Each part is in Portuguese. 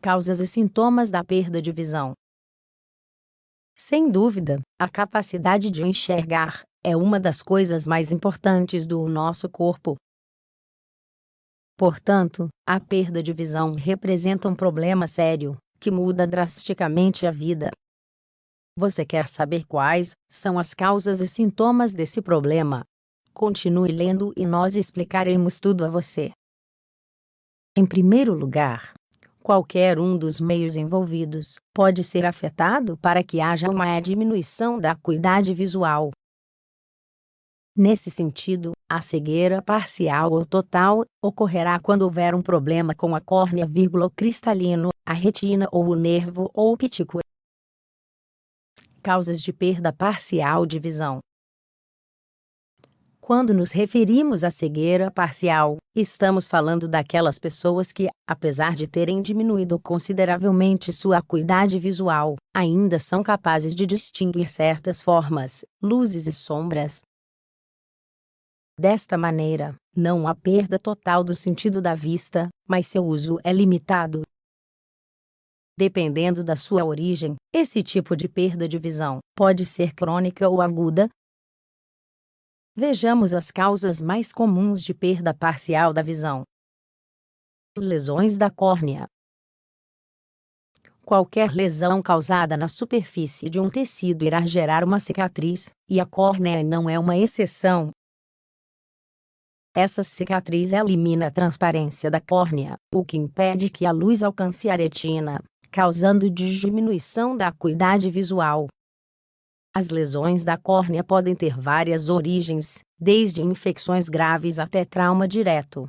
Causas e sintomas da perda de visão. Sem dúvida, a capacidade de enxergar é uma das coisas mais importantes do nosso corpo. Portanto, a perda de visão representa um problema sério, que muda drasticamente a vida. Você quer saber quais são as causas e sintomas desse problema? Continue lendo e nós explicaremos tudo a você. Em primeiro lugar, qualquer um dos meios envolvidos pode ser afetado para que haja uma diminuição da acuidade visual. Nesse sentido, a cegueira parcial ou total ocorrerá quando houver um problema com a córnea, o cristalino, a retina ou o nervo óptico. Causas de perda parcial de visão. Quando nos referimos à cegueira parcial, estamos falando daquelas pessoas que, apesar de terem diminuído consideravelmente sua acuidade visual, ainda são capazes de distinguir certas formas, luzes e sombras. Desta maneira, não há perda total do sentido da vista, mas seu uso é limitado. Dependendo da sua origem, esse tipo de perda de visão pode ser crônica ou aguda. Vejamos as causas mais comuns de perda parcial da visão. Lesões da córnea. Qualquer lesão causada na superfície de um tecido irá gerar uma cicatriz, e a córnea não é uma exceção. Essa cicatriz elimina a transparência da córnea, o que impede que a luz alcance a retina, causando diminuição da acuidade visual. As lesões da córnea podem ter várias origens, desde infecções graves até trauma direto.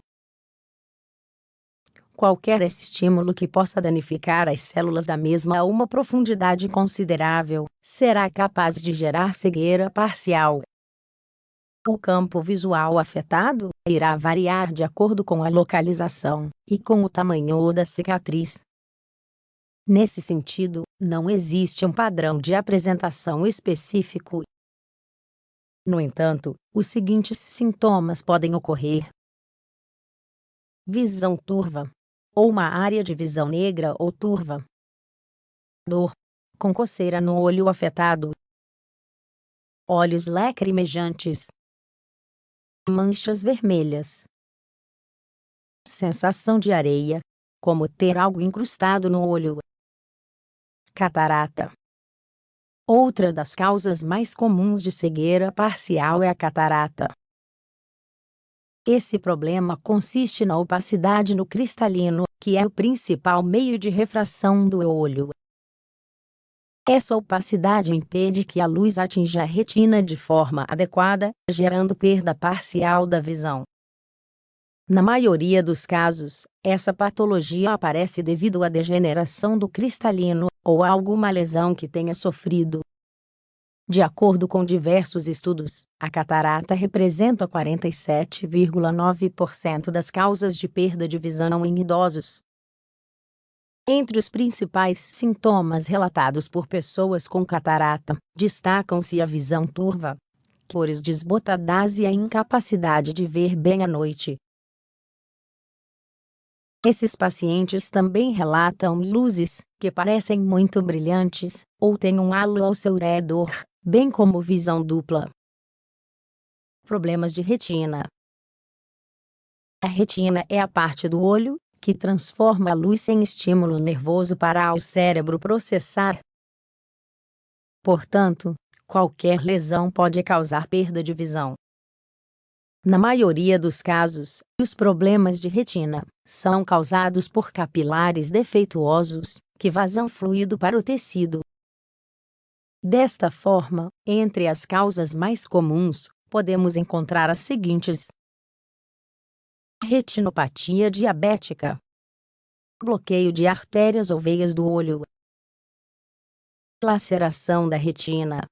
Qualquer estímulo que possa danificar as células da mesma a uma profundidade considerável será capaz de gerar cegueira parcial. O campo visual afetado irá variar de acordo com a localização e com o tamanho da cicatriz. Nesse sentido, não existe um padrão de apresentação específico. No entanto, os seguintes sintomas podem ocorrer: visão turva, ou uma área de visão negra ou turva. Dor, com coceira no olho afetado. Olhos lacrimejantes. Manchas vermelhas. Sensação de areia, como ter algo incrustado no olho. Catarata. Outra das causas mais comuns de cegueira parcial é a catarata. Esse problema consiste na opacidade no cristalino, que é o principal meio de refração do olho. Essa opacidade impede que a luz atinja a retina de forma adequada, gerando perda parcial da visão. Na maioria dos casos, essa patologia aparece devido à degeneração do cristalino, ou a alguma lesão que tenha sofrido. De acordo com diversos estudos, a catarata representa 47,9% das causas de perda de visão em idosos. Entre os principais sintomas relatados por pessoas com catarata, destacam-se a visão turva, cores desbotadas e a incapacidade de ver bem à noite. Esses pacientes também relatam luzes que parecem muito brilhantes, ou têm um halo ao seu redor, bem como visão dupla. Problemas de retina. A retina é a parte do olho que transforma a luz em estímulo nervoso para o cérebro processar. Portanto, qualquer lesão pode causar perda de visão. Na maioria dos casos, os problemas de retina são causados por capilares defeituosos, que vazam fluido para o tecido. Desta forma, entre as causas mais comuns, podemos encontrar as seguintes: retinopatia diabética, bloqueio de artérias ou veias do olho, laceração da retina,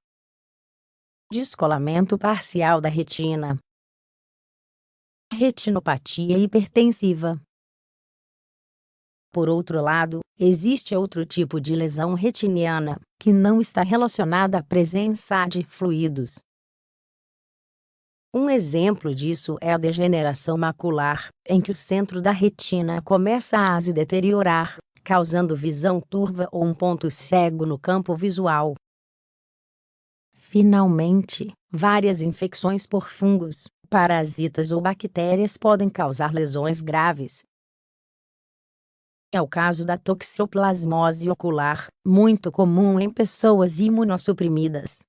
descolamento parcial da retina, retinopatia hipertensiva. Por outro lado, existe outro tipo de lesão retiniana, que não está relacionada à presença de fluidos. Um exemplo disso é a degeneração macular, em que o centro da retina começa a se deteriorar, causando visão turva ou um ponto cego no campo visual. Finalmente, várias infecções por fungos, parasitas ou bactérias podem causar lesões graves. É o caso da toxoplasmose ocular, muito comum em pessoas imunossuprimidas.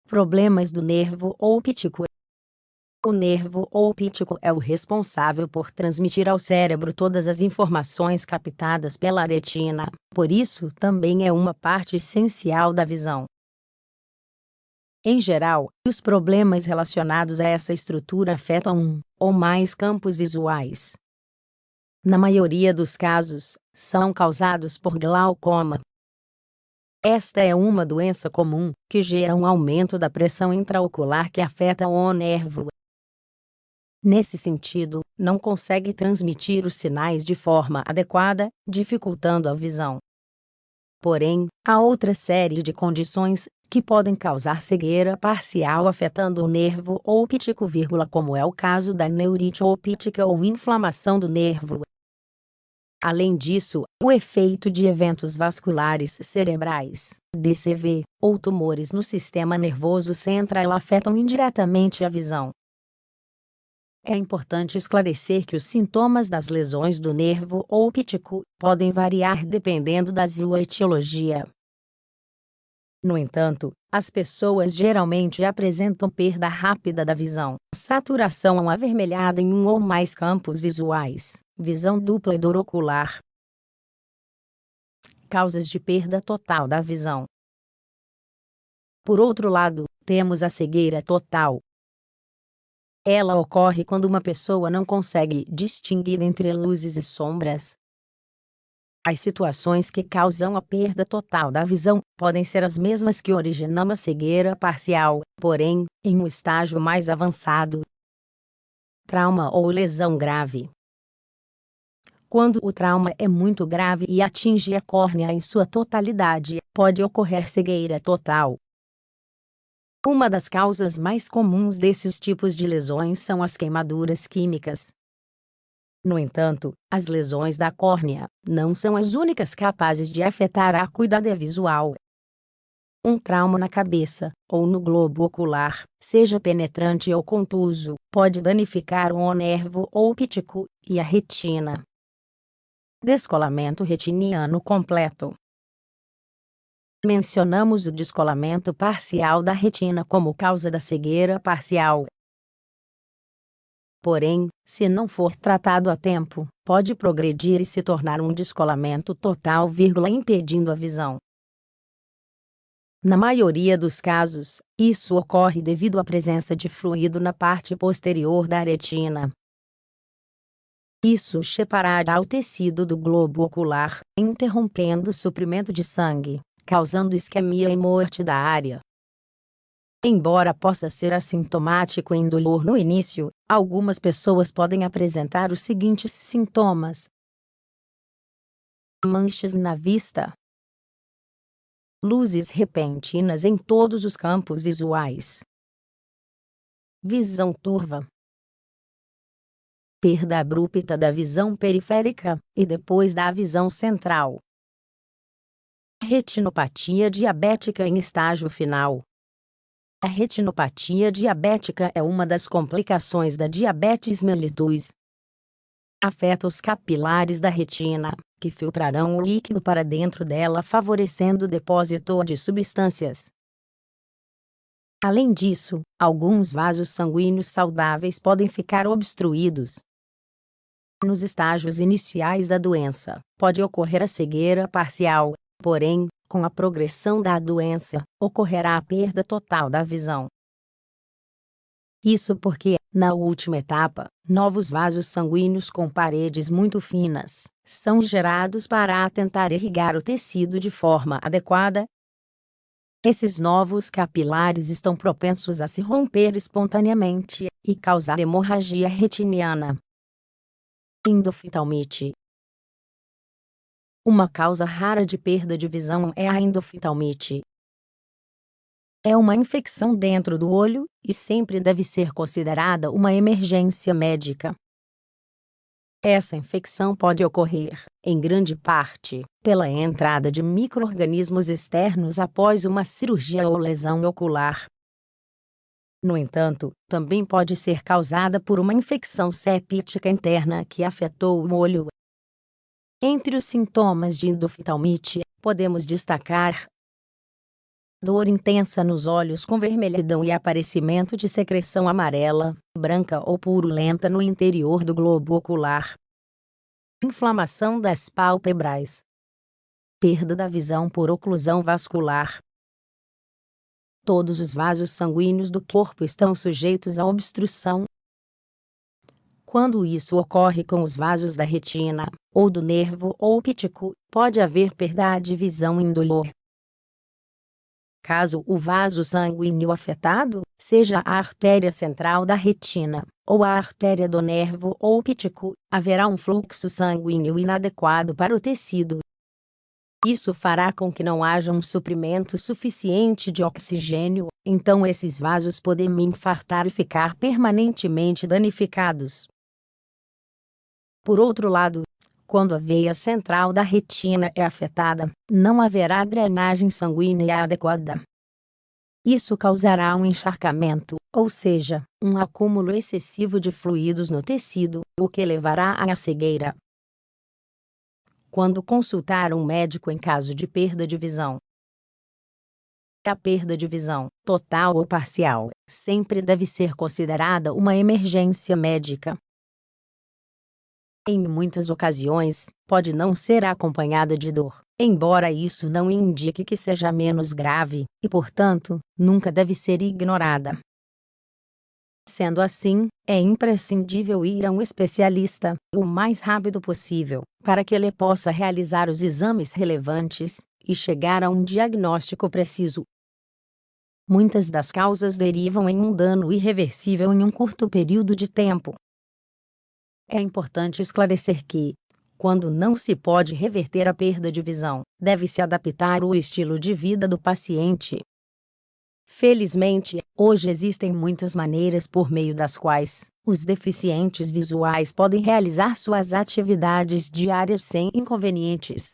Problemas do nervo óptico. O nervo óptico é o responsável por transmitir ao cérebro todas as informações captadas pela retina, por isso também é uma parte essencial da visão. Em geral, os problemas relacionados a essa estrutura afetam um ou mais campos visuais. Na maioria dos casos, são causados por glaucoma. Esta é uma doença comum, que gera um aumento da pressão intraocular que afeta o nervo. Nesse sentido, não consegue transmitir os sinais de forma adequada, dificultando a visão. Porém, há outra série de condições que podem causar cegueira parcial afetando o nervo óptico, como é o caso da neurite óptica ou inflamação do nervo. Além disso, o efeito de eventos vasculares cerebrais, DCV, ou tumores no sistema nervoso central afetam indiretamente a visão. É importante esclarecer que os sintomas das lesões do nervo óptico podem variar dependendo da sua etiologia. No entanto, as pessoas geralmente apresentam perda rápida da visão, saturação avermelhada em um ou mais campos visuais, visão dupla e dor ocular. Causas de perda total da visão. Por outro lado, temos a cegueira total. Ela ocorre quando uma pessoa não consegue distinguir entre luzes e sombras. As situações que causam a perda total da visão podem ser as mesmas que originam a cegueira parcial, porém, em um estágio mais avançado. Trauma ou lesão grave. Quando o trauma é muito grave e atinge a córnea em sua totalidade, pode ocorrer cegueira total. Uma das causas mais comuns desses tipos de lesões são as queimaduras químicas. No entanto, as lesões da córnea não são as únicas capazes de afetar a acuidade visual. Um trauma na cabeça, ou no globo ocular, seja penetrante ou contuso, pode danificar o nervo óptico e a retina. Descolamento retiniano completo. Mencionamos o descolamento parcial da retina como causa da cegueira parcial. Porém, se não for tratado a tempo, pode progredir e se tornar um descolamento total, impedindo a visão. Na maioria dos casos, isso ocorre devido à presença de fluido na parte posterior da retina. Isso separará o tecido do globo ocular, interrompendo o suprimento de sangue, causando isquemia e morte da área. Embora possa ser assintomático e indolor no início, algumas pessoas podem apresentar os seguintes sintomas: manchas na vista, luzes repentinas em todos os campos visuais, visão turva, perda abrupta da visão periférica e depois da visão central, retinopatia diabética em estágio final. A retinopatia diabética é uma das complicações da diabetes mellitus. Afeta os capilares da retina, que filtrarão o líquido para dentro dela, favorecendo o depósito de substâncias. Além disso, alguns vasos sanguíneos saudáveis podem ficar obstruídos. Nos estágios iniciais da doença, pode ocorrer a cegueira parcial, porém, com a progressão da doença, ocorrerá a perda total da visão. Isso porque, na última etapa, novos vasos sanguíneos com paredes muito finas são gerados para tentar irrigar o tecido de forma adequada. Esses novos capilares estão propensos a se romper espontaneamente e causar hemorragia retiniana. Endoftalmite. Uma causa rara de perda de visão é a endoftalmite. É uma infecção dentro do olho e sempre deve ser considerada uma emergência médica. Essa infecção pode ocorrer, em grande parte, pela entrada de micro-organismos externos após uma cirurgia ou lesão ocular. No entanto, também pode ser causada por uma infecção séptica interna que afetou o olho. Entre os sintomas de endoftalmite, podemos destacar dor intensa nos olhos com vermelhidão e aparecimento de secreção amarela, branca ou purulenta no interior do globo ocular. Inflamação das pálpebras. Perda da visão por oclusão vascular. Todos os vasos sanguíneos do corpo estão sujeitos a obstrução. Quando isso ocorre com os vasos da retina, ou do nervo óptico, pode haver perda de visão indolor. Caso o vaso sanguíneo afetado seja a artéria central da retina, ou a artéria do nervo óptico, haverá um fluxo sanguíneo inadequado para o tecido. Isso fará com que não haja um suprimento suficiente de oxigênio, então esses vasos podem infartar e ficar permanentemente danificados. Por outro lado, quando a veia central da retina é afetada, não haverá drenagem sanguínea adequada. Isso causará um encharcamento, ou seja, um acúmulo excessivo de fluidos no tecido, o que levará à cegueira. Quando consultar um médico em caso de perda de visão. A perda de visão, total ou parcial, sempre deve ser considerada uma emergência médica. Em muitas ocasiões, pode não ser acompanhada de dor, embora isso não indique que seja menos grave, e portanto, nunca deve ser ignorada. Sendo assim, é imprescindível ir a um especialista, o mais rápido possível, para que ele possa realizar os exames relevantes e chegar a um diagnóstico preciso. Muitas das causas derivam em um dano irreversível em um curto período de tempo. É importante esclarecer que, quando não se pode reverter a perda de visão, deve-se adaptar o estilo de vida do paciente. Felizmente, hoje existem muitas maneiras por meio das quais os deficientes visuais podem realizar suas atividades diárias sem inconvenientes.